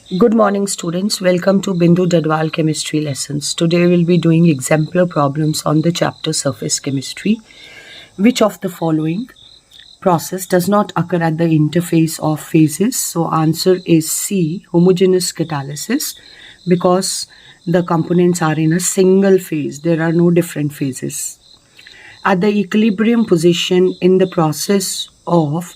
Good morning, students. Welcome to Bindu Dadwal Chemistry Lessons. Today we'll be doing exemplar problems on the chapter Surface Chemistry. Which of the following process does not occur at the interface of phases? So answer is C, homogeneous catalysis, because the components are in a single phase. There are no different phases. At the equilibrium position in the process of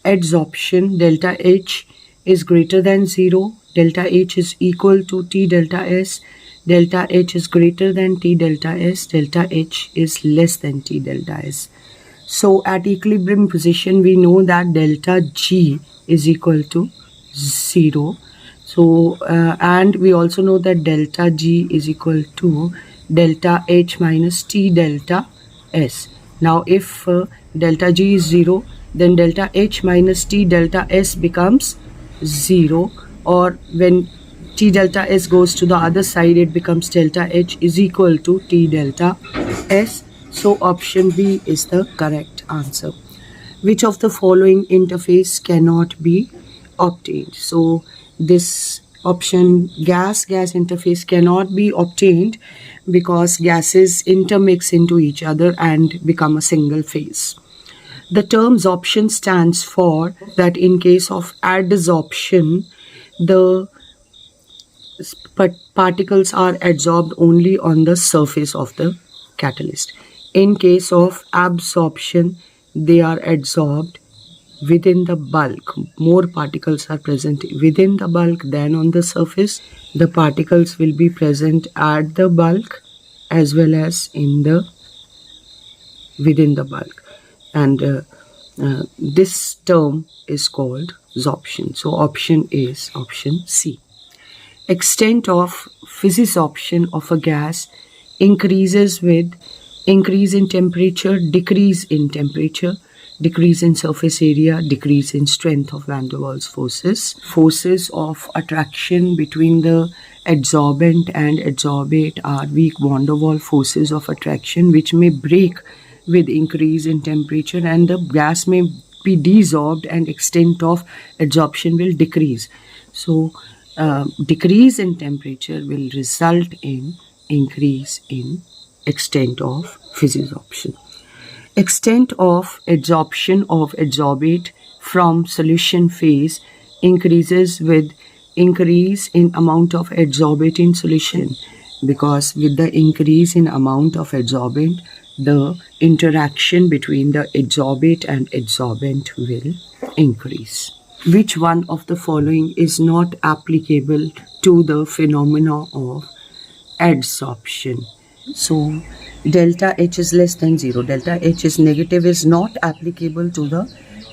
adsorption, delta H is greater than 0, delta H is equal to T delta S, delta H is greater than T delta S, delta H is less than T delta S. So at equilibrium position, we know that delta G is equal to 0. So, and we also know that delta G is equal to delta H minus T delta S. Now, if delta G is 0, then delta H minus T delta S becomes 0, or when T delta S goes to the other side, it becomes delta H is equal to T delta S. So option B is the correct answer. Which of the following interface cannot be obtained? So this option gas interface cannot be obtained because gases intermix into each other and become a single phase. The term sorption stands for that in case of adsorption, the particles are adsorbed only on the surface of the catalyst. In case of absorption, they are adsorbed within the bulk. More particles are present within the bulk than on the surface. The particles will be present at the bulk as well as within the bulk, and this term is called sorption. So option is option C. Extent of physisorption of a gas increases with increase in temperature, decrease in temperature, decrease in surface area, decrease in strength of van der Waals forces. Forces of attraction between the adsorbent and adsorbate are weak van der Waals forces of attraction, which may break with increase in temperature, and the gas may be desorbed and extent of adsorption will decrease. So decrease in temperature will result in increase in extent of physisorption. Extent of adsorption of adsorbate from solution phase increases with increase in amount of adsorbate in solution, because with the increase in amount of adsorbent, the interaction between the adsorbate and adsorbent will increase. Which one of the following is not applicable to the phenomena of adsorption? So delta H is less than 0, delta H is negative is not applicable to the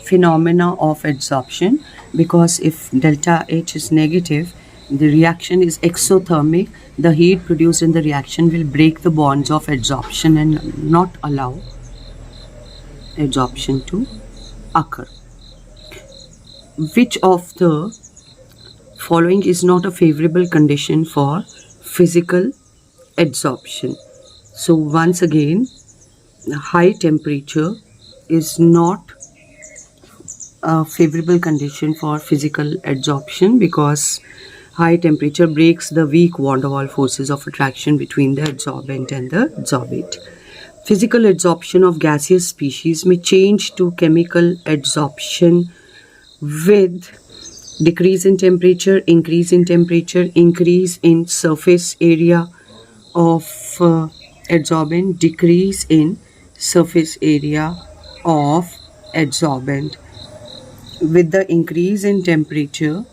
phenomena of adsorption, because if delta H is negative, the reaction is exothermic. The heat produced in the reaction will break the bonds of adsorption and not allow adsorption to occur. Which of the following is not a favorable condition for physical adsorption? So once again, high temperature is not a favorable condition for physical adsorption, because high temperature breaks the weak van der Waals forces of attraction between the adsorbent and the adsorbate. Physical adsorption of gaseous species may change to chemical adsorption with decrease in temperature, increase in surface area of adsorbent, decrease in surface area of adsorbent. With the increase in temperature,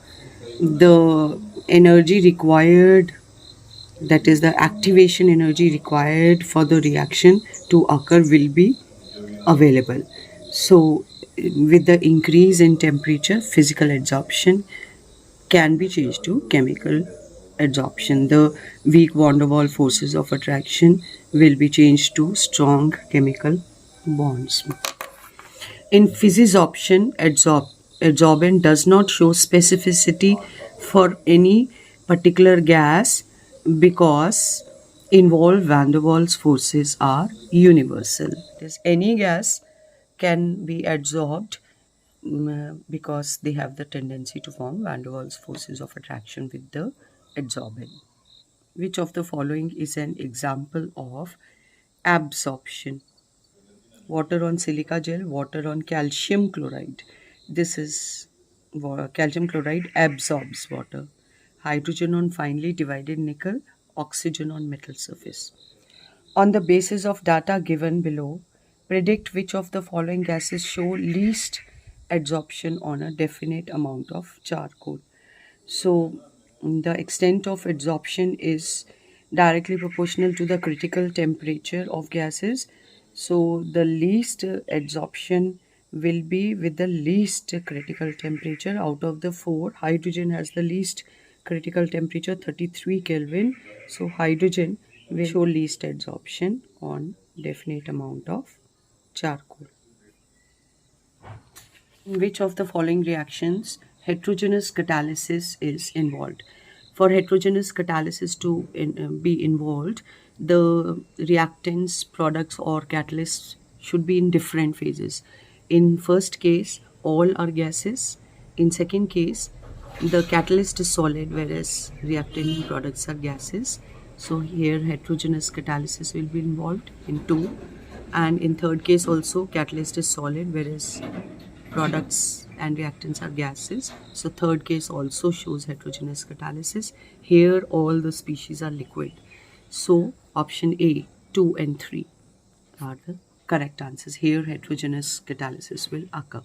the energy required, that is the activation energy required for the reaction to occur, will be available. So with the increase in temperature, physical adsorption can be changed to chemical adsorption. The weak van der Waals forces of attraction will be changed to strong chemical bonds. In physisorption, adsorbent does not show specificity for any particular gas because involved van der Waals forces are universal. Any gas can be adsorbed because they have the tendency to form van der Waals forces of attraction with the adsorbent. Which of the following is an example of absorption? Water on silica gel, water on calcium chloride. This is calcium chloride absorbs water. Hydrogen on finely divided nickel, oxygen on metal surface. On the basis of data given below, predict which of the following gases show least adsorption on a definite amount of charcoal. So, the extent of adsorption is directly proportional to the critical temperature of gases. So, the least adsorption will be with the least critical temperature out of the four. Hydrogen has the least critical temperature, 33 Kelvin. So, hydrogen will show least adsorption on definite amount of charcoal. In which of the following reactions heterogeneous catalysis is involved? For heterogeneous catalysis to be involved, the reactants, products or catalysts should be in different phases. In first case, all are gases. In second case, the catalyst is solid whereas reactant products are gases. So here heterogeneous catalysis will be involved in two. And in third case also catalyst is solid whereas products and reactants are gases. So third case also shows heterogeneous catalysis. Here all the species are liquid. So option A, 2 and 3 are the correct answers. Here heterogeneous catalysis will occur.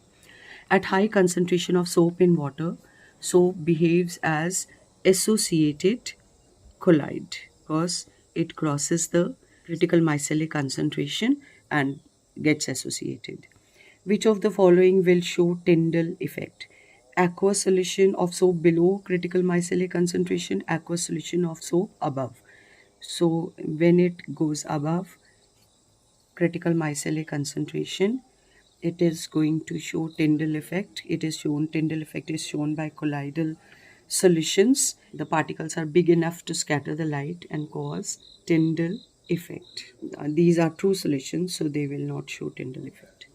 At high concentration of soap in water, soap behaves as associated colloid because it crosses the critical micelle concentration and gets associated. Which of the following will show Tyndall effect? Aqueous solution of soap below critical micelle concentration, aqueous solution of soap above. So when it goes above critical micelle concentration, it is going to show Tyndall effect. It is shown, Tyndall effect is shown by colloidal solutions. The particles are big enough to scatter the light and cause Tyndall effect. These are true solutions, so they will not show Tyndall effect.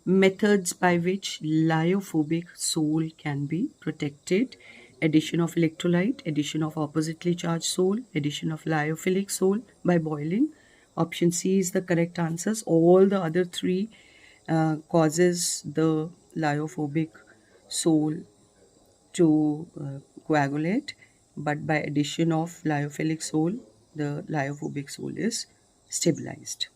Methods by which lyophobic soul can be protected: addition of electrolyte, addition of oppositely charged soul, addition of lyophilic soul by boiling. Option C is the correct answers. All the other three causes the lyophobic soul to coagulate, but by addition of lyophilic soul, the lyophobic soul is stabilized.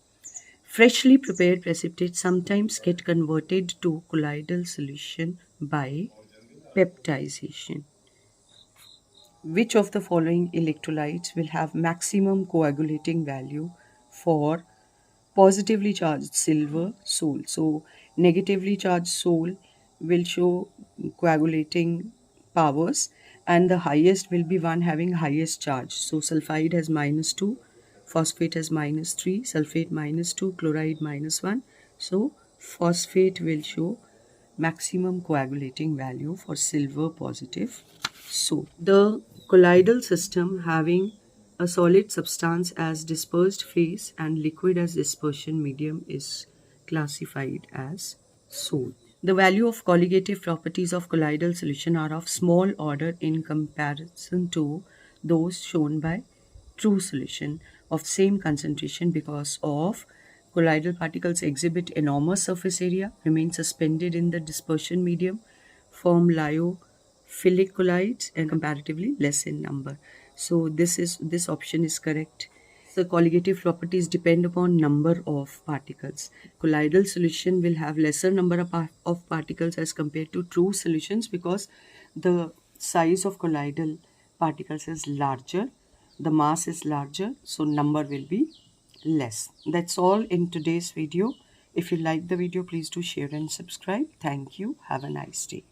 Freshly prepared precipitates sometimes get converted to colloidal solution by peptization. Which of the following electrolytes will have maximum coagulating value for positively charged silver soul? So negatively charged soul will show coagulating powers and the highest will be one having highest charge. So sulfide has -2, phosphate has -3, sulfate -2, chloride -1. So phosphate will show maximum coagulating value for silver positive. So the colloidal system having a solid substance as dispersed phase and liquid as dispersion medium is classified as soul. The value of colligative properties of colloidal solution are of small order in comparison to those shown by true solution of same concentration because of colloidal particles exhibit enormous surface area, remain suspended in the dispersion medium, form lyophilic colloids and comparatively less in number. So this option is correct. The colligative properties depend upon number of particles. Colloidal solution will have lesser number of particles as compared to true solutions because the size of colloidal particles is larger, the mass is larger, so number will be less. That's all in today's video. If you like the video, please do share and subscribe. Thank you. Have a nice day.